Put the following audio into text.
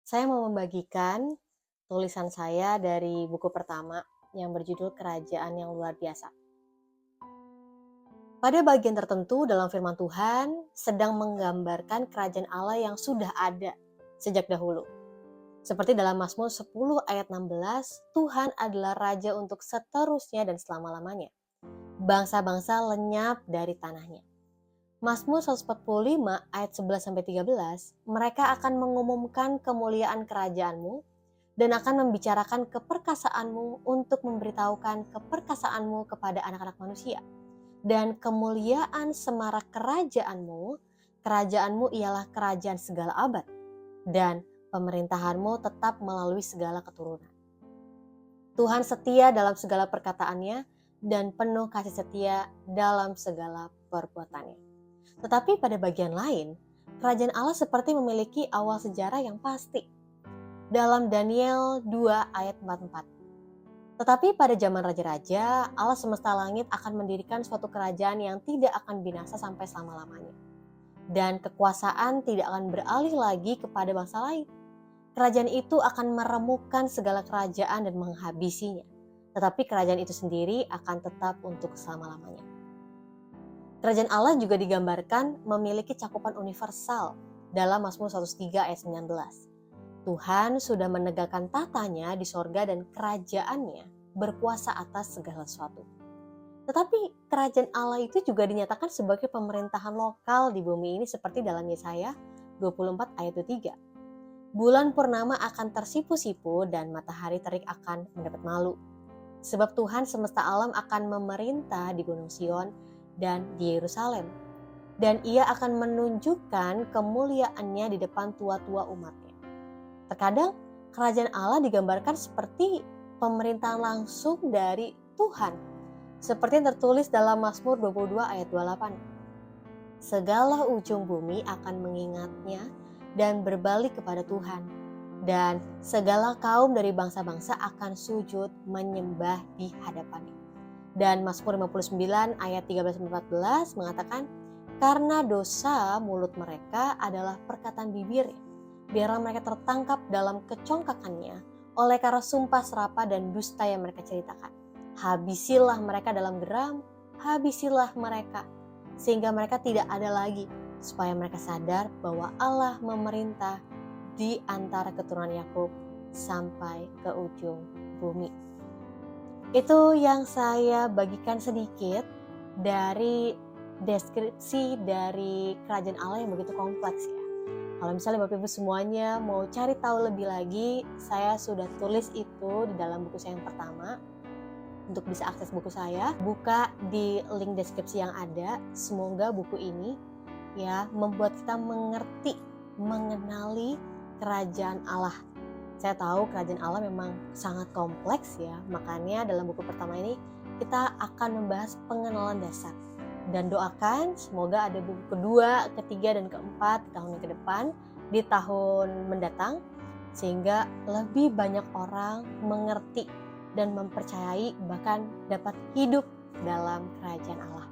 Saya mau membagikan tulisan saya dari buku pertama yang berjudul Kerajaan yang Luar Biasa. Pada bagian tertentu dalam firman Tuhan sedang menggambarkan kerajaan Allah yang sudah ada sejak dahulu. Seperti dalam Mazmur 10 ayat 16, Tuhan adalah raja untuk seterusnya dan selama-lamanya. Bangsa-bangsa lenyap dari tanahnya. Mazmur 145 ayat 11-13, mereka akan mengumumkan kemuliaan kerajaanmu dan akan membicarakan keperkasaanmu untuk memberitahukan keperkasaanmu kepada anak-anak manusia. Dan kemuliaan semarak kerajaanmu ialah kerajaan segala abad, dan pemerintahanmu tetap melalui segala keturunan. Tuhan setia dalam segala perkataannya dan penuh kasih setia dalam segala perbuatannya. Tetapi pada bagian lain, kerajaan Allah seperti memiliki awal sejarah yang pasti. Dalam Daniel 2 ayat 44. Tetapi pada zaman raja-raja, Allah semesta langit akan mendirikan suatu kerajaan yang tidak akan binasa sampai selama-lamanya. Dan kekuasaan tidak akan beralih lagi kepada bangsa lain. Kerajaan itu akan meremukkan segala kerajaan dan menghabisinya. Tetapi kerajaan itu sendiri akan tetap untuk selama-lamanya. Kerajaan Allah juga digambarkan memiliki cakupan universal dalam Mazmur 103 ayat 19. Tuhan sudah menegakkan tatanya di sorga dan kerajaannya berkuasa atas segala sesuatu. Tetapi kerajaan Allah itu juga dinyatakan sebagai pemerintahan lokal di bumi ini seperti dalam Yesaya 24 ayat 3. Bulan purnama akan tersipu-sipu dan matahari terik akan mendapat malu. Sebab Tuhan semesta alam akan memerintah di Gunung Sion dan di Yerusalem. Dan ia akan menunjukkan kemuliaannya di depan tua-tua umatnya. Terkadang kerajaan Allah digambarkan seperti pemerintahan langsung dari Tuhan. Seperti yang tertulis dalam Mazmur 22 ayat 28. Segala ujung bumi akan mengingatnya dan berbalik kepada Tuhan. Dan segala kaum dari bangsa-bangsa akan sujud menyembah di hadapannya. Dan Mazmur 59 ayat 13-14 mengatakan, karena dosa mulut mereka adalah perkataan bibirnya. Biarlah mereka tertangkap dalam kecongkakannya oleh karena sumpah serapah dan dusta yang mereka ceritakan. Habisilah mereka dalam geram, habisilah mereka, sehingga mereka tidak ada lagi, supaya mereka sadar bahwa Allah memerintah di antara keturunan Yakub sampai ke ujung bumi. Itu yang saya bagikan sedikit dari deskripsi dari kerajaan Allah yang begitu kompleks ya. Kalau misalnya Bapak Ibu semuanya mau cari tahu lebih lagi, saya sudah tulis itu di dalam buku saya yang pertama. Untuk bisa akses buku saya, buka di link deskripsi yang ada. Semoga buku ini ya membuat kita mengerti, mengenali kerajaan Allah. Saya tahu kerajaan Allah memang sangat kompleks ya, makanya dalam buku pertama ini kita akan membahas pengenalan dasar. Dan doakan semoga ada buku kedua, ketiga, dan keempat di tahun yang ke depan, di tahun mendatang, sehingga lebih banyak orang mengerti dan mempercayai bahkan dapat hidup dalam kerajaan Allah.